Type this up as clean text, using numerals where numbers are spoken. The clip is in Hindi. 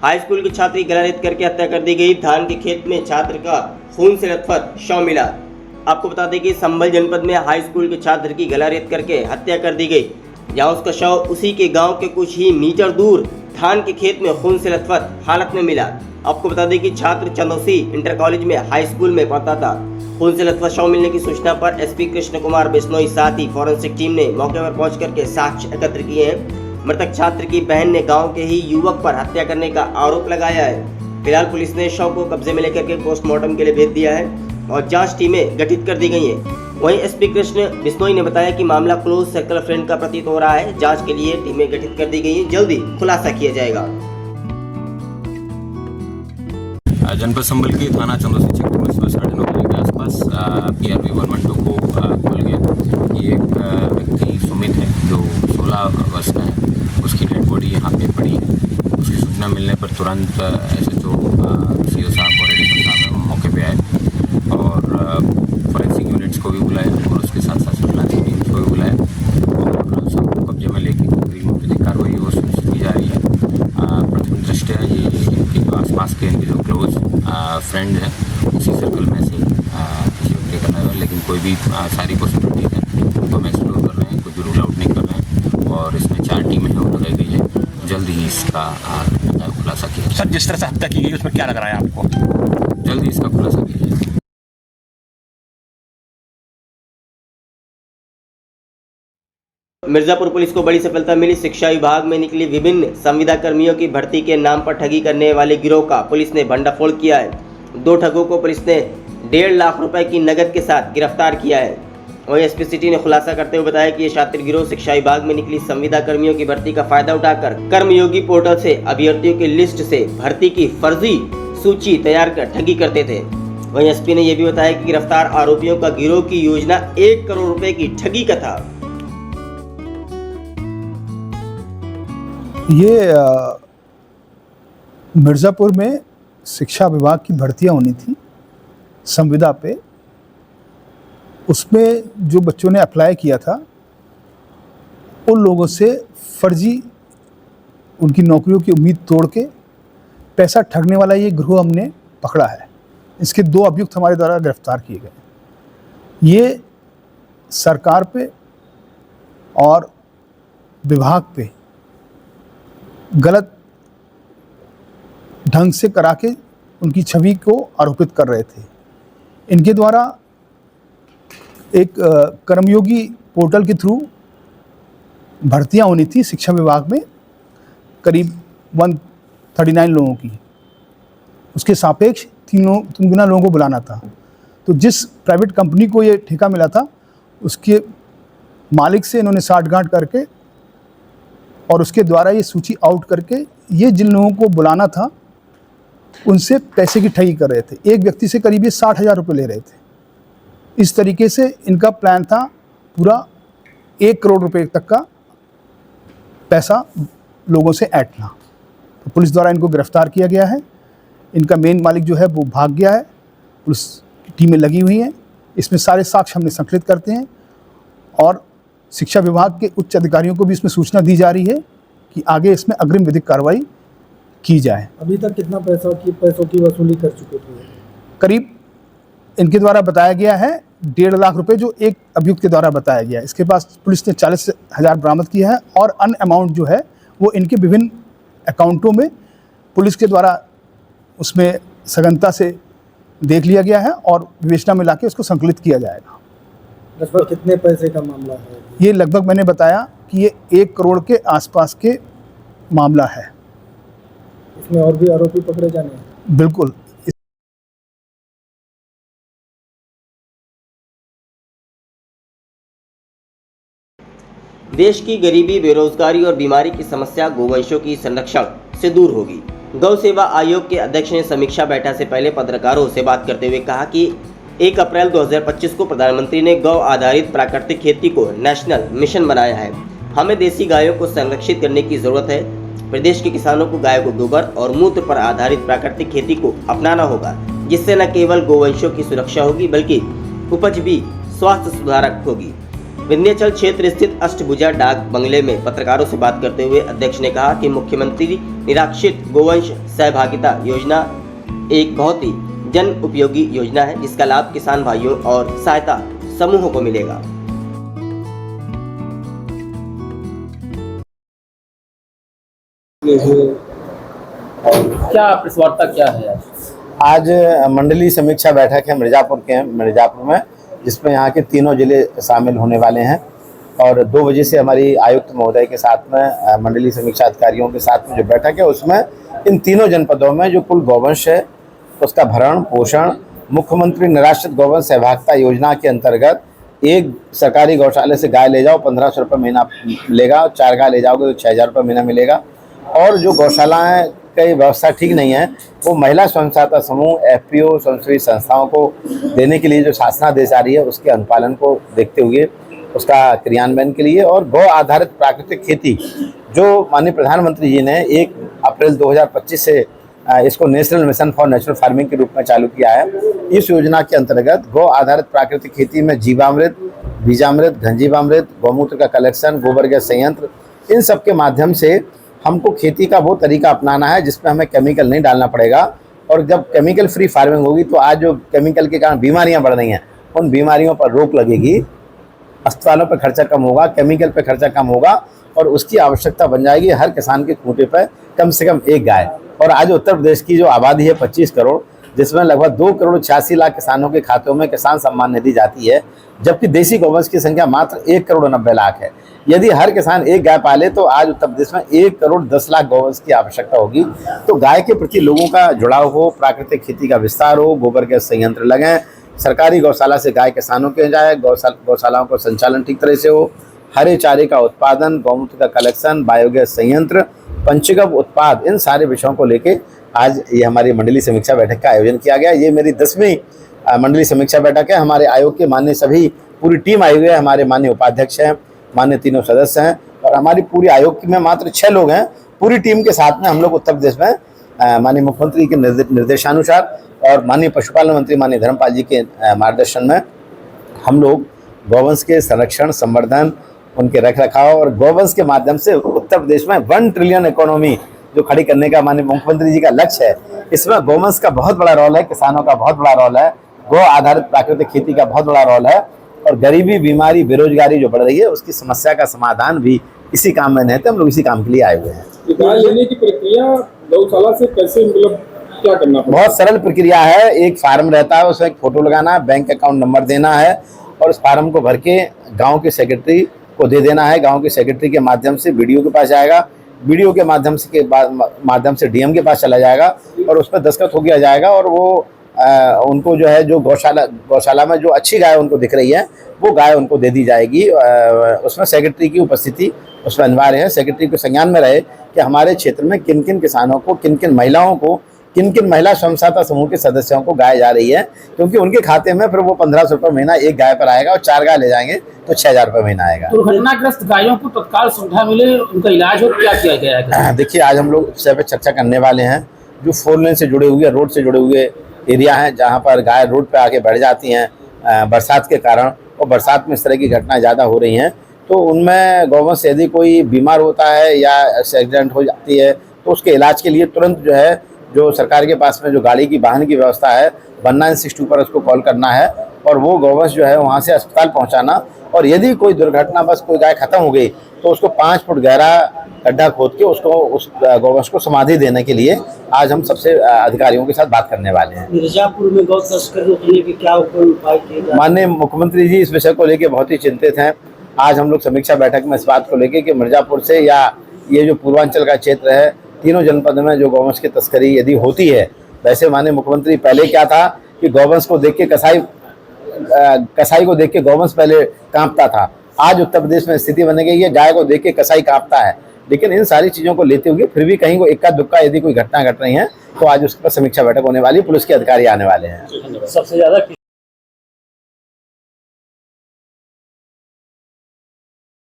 हाई स्कूल की छात्री की गला रेत करके हत्या कर दी गई। धान के खेत में छात्र का खून से लथपथ शव मिला। आपको बता दें कि संभल जनपद में हाई स्कूल के छात्र की गला रेत करके हत्या कर दी गई, जहां उसका शव उसी के गांव के कुछ ही मीटर दूर धान के खेत में खून से लथपथ हालत में मिला। आपको बता दें कि छात्र चंदौसी इंटर कॉलेज में हाई स्कूल में पढ़ता था। खून से लथपथ शव मिलने की सूचना पर एसपी कृष्ण कुमार बिश्नोई साथ ही फॉरेंसिक टीम ने मौके पर पहुंच करके साक्ष्य एकत्र किए हैं। मृतक छात्र की बहन ने गांव के ही युवक पर हत्या करने का आरोप लगाया है। फिलहाल पुलिस ने शव को कब्जे में लेकर के पोस्टमार्टम के लिए भेज दिया है और जांच टीमें गठित कर दी गई हैं। वहीं एसपी कृष्ण बिश्नोई ने बताया कि मामला क्लोज सर्कल फ्रेंड का प्रतीत हो रहा है। जांच के लिए टीमें गठित कर दी गई हैं, जल्दी खुलासा किया जाएगा। जनपद संभल के थाना चंदौसी चेक में सुबह 9:30 बजे के आसपास PRV 112 को कॉल गया। ये एक व्यक्ति सुमित है जो 16 वर्ष का है, उसकी डेड बॉडी यहाँ पे पड़ी है। उसकी सूचना मिलने पर तुरंत SHO CO साहब और एडिशन साहब मौके पे आए और फॉरेंसिक यूनिट्स को भी बुलाया और उसके साथ साथ सर्विलांस टीम्स को भी बुलाया और सबको कब्जे में लेके मुख्य कार्रवाई वो की जा रही है। प्रथम दृष्टया ये इनके जो आसपास के इनके जो क्लोज फ्रेंड है उसी सर्कल में से किसी व्यक्ति करना है, लेकिन कोई भी सारी पॉसिबिलिटीज है उनको हम एक्सप्लोर कर रहे हैं, कोई भी रूल आउट नहीं कर रहे हैं और इसमें 4 टीमें हैं वो लगाई गई है। जल्द ही इसका खुलासा किया सर। जिस तरह से हत्या की गई उसमें क्या लग रहा है आपको? जल्द ही इसका खुलासा किया जाए। मिर्जापुर पुलिस को बड़ी सफलता मिली। शिक्षा विभाग में निकली विभिन्न संविदा कर्मियों की भर्ती के नाम पर ठगी करने वाले गिरोह का पुलिस ने भंडाफोड़ किया है। 2 ठगों को पुलिस ने 1.5 लाख रुपए की नकद के साथ गिरफ्तार किया है। वहीं एसपी सिटी ने खुलासा करते हुए बताया कि ये शातिर गिरोह शिक्षा विभाग में निकली संविदा कर्मियों की भर्ती का फायदा उठाकर कर्मयोगी पोर्टल से अभ्यर्थियों की लिस्ट से भर्ती की फर्जी सूची तैयार कर ठगी करते थे। वहीं एसपी ने यह भी बताया कि गिरफ्तार आरोपियों का गिरोह की योजना 1 करोड़ रुपए की ठगी का था। ये मिर्ज़ापुर में शिक्षा विभाग की भर्तियां होनी थी संविदा पे, उसमें जो बच्चों ने अप्लाई किया था उन लोगों से फर्जी उनकी नौकरियों की उम्मीद तोड़ के पैसा ठगने वाला ये गिरोह हमने पकड़ा है। इसके 2 अभियुक्त हमारे द्वारा गिरफ्तार किए गए। ये सरकार पे और विभाग पे गलत ढंग से करा के उनकी छवि को आरोपित कर रहे थे। इनके द्वारा एक कर्मयोगी पोर्टल के थ्रू भर्तियां होनी थी शिक्षा विभाग में करीब 139 लोगों की। उसके सापेक्ष 3 गुना लोगों को बुलाना था। तो जिस प्राइवेट कंपनी को ये ठेका मिला था उसके मालिक से इन्होंने साठगांठ करके और उसके द्वारा ये सूची आउट करके ये जिन लोगों को बुलाना था उनसे पैसे की ठगी कर रहे थे। एक व्यक्ति से करीब ये 60,000 रुपये ले रहे थे। इस तरीके से इनका प्लान था पूरा 1 करोड़ रुपए तक का पैसा लोगों से ऐंठना। तो पुलिस द्वारा इनको गिरफ्तार किया गया है। इनका मेन मालिक जो है वो भाग गया है। पुलिस की टीमें लगी हुई हैं। इसमें सारे साक्ष्य हमने संकलित करते हैं और शिक्षा विभाग के उच्च अधिकारियों को भी इसमें सूचना दी जा रही है कि आगे इसमें अग्रिम विधिक कार्रवाई की जाए। अभी तक कितना पैसों की वसूली कर चुके थे? करीब इनके द्वारा बताया गया है 1.5 लाख रुपए, जो एक अभियुक्त के द्वारा बताया गया है। इसके पास पुलिस ने 40,000 बरामद किया है और अन्य अमाउंट जो है वो इनके विभिन्न अकाउंटों में पुलिस के द्वारा उसमें सघनता से देख लिया गया है और विवेचना में लाके उसको संकलित किया जाएगा। लगभग कितने पैसे का मामला है? ये लगभग मैंने बताया कि ये 1 करोड़ के आसपास के मामला है। इसमें और भी आरोपी पकड़े जाने हैं? बिल्कुल। देश की गरीबी, बेरोजगारी और बीमारी की समस्या गोवंशों की संरक्षण से दूर होगी। गौ सेवा आयोग के अध्यक्ष ने समीक्षा बैठक से पहले पत्रकारों से बात करते हुए कहा कि 1 अप्रैल 2025 को प्रधानमंत्री ने गौ आधारित प्राकृतिक खेती को नेशनल मिशन बनाया है। हमें देसी गायों को संरक्षित करने की जरूरत है। प्रदेश के किसानों को गाय को गोबर और मूत्र पर आधारित प्राकृतिक खेती को अपनाना होगा, जिससे न केवल गोवंशों की सुरक्षा होगी बल्कि उपज भी स्वास्थ्य सुधारक होगी। विंध्याचल क्षेत्र स्थित अष्टभुजा डाक बंगले में पत्रकारों से बात करते हुए अध्यक्ष ने कहा कि मुख्यमंत्री निराश्रित गोवंश सहभागिता योजना एक बहुत ही जन उपयोगी योजना है, जिसका लाभ किसान भाइयों और सहायता समूहों को मिलेगा। क्या प्रेस वार्ता क्या है? आज मंडलीय समीक्षा बैठक है मिर्जापुर में, जिसमें यहाँ के तीनों जिले शामिल होने वाले हैं और 2 बजे से हमारी आयुक्त महोदय के साथ में मंडलीय समीक्षा अधिकारियों के साथ में जो बैठक है उसमें इन तीनों जनपदों में जो कुल गौवंश है उसका भरण पोषण मुख्यमंत्री निराश्रित गौवंश सहभागिता योजना के अंतर्गत एक सरकारी गौशाले से गाय ले जाओ 1500 रुपये महीना मिलेगा, 4 गाय ले जाओगे तो 6000 रुपये महीना मिलेगा। और जो गौशालाएँ की व्यवस्था ठीक नहीं है वो महिला स्वयं सहायता समूह FPO स्वयंसेवी संस्थाओं को देने के लिए जो शासनादेश जारी है उसके अनुपालन को देखते हुए उसका क्रियान्वयन के लिए और गौ आधारित प्राकृतिक खेती जो माननीय प्रधानमंत्री जी ने 1 अप्रैल 2025 से इसको national mission for natural farming के रूप में चालू किया है। इस योजना के अंतर्गत गौ आधारित प्राकृतिक खेती में जीवामृत, बीजामृत, घनजीवामृत, गौमूत्र का कलेक्शन, गोबर गैस संयंत्र, इन सब के माध्यम से हमको खेती का वो तरीका अपनाना है जिसमें हमें केमिकल नहीं डालना पड़ेगा। और जब केमिकल फ्री फार्मिंग होगी तो आज जो केमिकल के कारण बीमारियां बढ़ रही हैं उन बीमारियों पर रोक लगेगी, अस्पतालों पर खर्चा कम होगा, केमिकल पर खर्चा कम होगा और उसकी आवश्यकता बन जाएगी हर किसान के खूंटे पर कम से कम 1 गाय। और आज उत्तर प्रदेश की जो आबादी है 25 करोड़, जिसमें लगभग 2 करोड़ 86 लाख किसानों के खातों में किसान सम्मान निधि जाती है, जबकि देसी गौवंश की संख्या मात्र 1 करोड़ 90 लाख है। यदि हर किसान 1 गाय पाले तो आज उत्तर प्रदेश में 1 करोड़ 10 लाख गौवंश की आवश्यकता होगी। तो गाय के प्रति लोगों का जुड़ाव हो, प्राकृतिक खेती का विस्तार हो, गोबर गैस संयंत्र लगें, सरकारी गौशाला से गाय किसानों के जाए, गौशालाओं का संचालन ठीक तरह से हो, हरे चारे का उत्पादन, गौमूत्र का कलेक्शन, बायोगैस संयंत्र, पंचगव्य उत्पाद, इन सारे विषयों को लेके आज ये हमारी मंडलीय समीक्षा बैठक का आयोजन किया गया। ये मेरी 10वीं मंडलीय समीक्षा बैठक है। हमारे आयोग के माननीय सभी पूरी टीम आई हुई है, हमारे माननीय उपाध्यक्ष हैं, माननीय तीनों सदस्य हैं और हमारी पूरी आयोग में मात्र 6 लोग हैं। पूरी टीम के साथ में हम लोग उत्तर प्रदेश में माननीय मुख्यमंत्री के निर्देशानुसार और माननीय पशुपालन मंत्री माननीय धर्मपाल जी के मार्गदर्शन में हम लोग गौवंश के संरक्षण, संवर्धन, उनके रखरखाव और गौवंश के माध्यम से उत्तर प्रदेश में 1 ट्रिलियन इकोनॉमी जो खड़ी करने का माननीय मुख्यमंत्री जी का लक्ष्य है। इसमें गौवंश का बहुत बड़ा रोल है, किसानों का बहुत बड़ा रोल है, गौ आधारित प्राकृतिक खेती का बहुत बड़ा रोल है और गरीबी, बीमारी, बेरोजगारी जो बढ़ रही है उसकी समस्या का समाधान भी इसी काम में निहित है। हम लोग इसी काम के लिए आए हुए हैं। गाय लेने की प्रक्रिया गौशाला से कैसे, मतलब क्या करना पड़ेगा? बहुत सरल प्रक्रिया है। एक फार्म रहता है, उसमें एक फोटो लगाना है, बैंक अकाउंट नंबर देना है और उस फार्म को भर के गाँव के सेक्रेटरी को दे देना है। गांव के सेक्रेटरी के माध्यम से BDO के पास जाएगा, BDO के माध्यम से DM के पास चला जाएगा और उस पर दस्तखत हो गया जाएगा और वो उनको जो है जो गौशाला में जो अच्छी गाय उनको दिख रही है वो गाय उनको दे दी जाएगी। उसमें सेक्रेटरी की उपस्थिति उसमें अनिवार्य है। सेक्रेटरी को संज्ञान में रहे कि हमारे क्षेत्र में किन किन किसानों को, किन किन महिलाओं को, किन किन महिला स्वयं सहायता समूह के सदस्यों को गाय जा रही है, क्योंकि उनके खाते में फिर वो 1500 रुपये महीना 1 गाय पर आएगा और 4 गाय ले जाएंगे तो 6000 रुपये महीना आएगा। दुर्घटनाग्रस्त गायों को तत्काल सुविधा मिले, उनका इलाज हो, क्या किया गया है? देखिए, आज हम लोग इस विषय पर चर्चा करने वाले हैं। जो 4 लेन से जुड़े हुए, रोड से जुड़े हुए एरिया हैं जहाँ पर गाय रोड पर आके बैठ जाती हैं बरसात के कारण, और बरसात में इस तरह की घटनाएं ज़्यादा हो रही हैं, तो उनमें गौवंश यदि कोई बीमार होता है या एक्सीडेंट हो जाती है तो उसके इलाज के लिए तुरंत जो है जो सरकार के पास में जो गाड़ी की वाहन की व्यवस्था है 1962 पर उसको कॉल करना है और वो गौवंश जो है वहाँ से अस्पताल पहुँचाना। और यदि कोई दुर्घटना बस कोई गाय खत्म हो गई तो उसको 5 फुट गहरा गड्ढा खोद के उसको उस गौवंश को समाधि देने के लिए आज हम सबसे अधिकारियों के साथ बात करने वाले हैं। मिर्जापुर में गौ तस्करी रोकने के क्या उपाय किए जा रहे हैं? माननीय मुख्यमंत्री जी इस विषय को लेकर बहुत ही चिंतित हैं। आज हम लोग समीक्षा बैठक में इस बात को लेकर कि मिर्जापुर से या ये जो पूर्वांचल का क्षेत्र है, तीनों जनपद में जो गौवंश की तस्करी यदि होती है, वैसे माननीय मुख्यमंत्री पहले क्या था कि गौवंश को देख के कसाई को देख के गौवंश पहले कांपता था। आज उत्तर प्रदेश में स्थिति बन गई है, गाय को देख के कसाई कांपता है। लेकिन इन सारी चीज़ों को लेते हुए फिर भी कहीं को इक्का दुक्का यदि कोई घटना घट रही है तो आज उस पर समीक्षा बैठक होने वाली है, पुलिस के अधिकारी आने वाले हैं। सबसे ज्यादा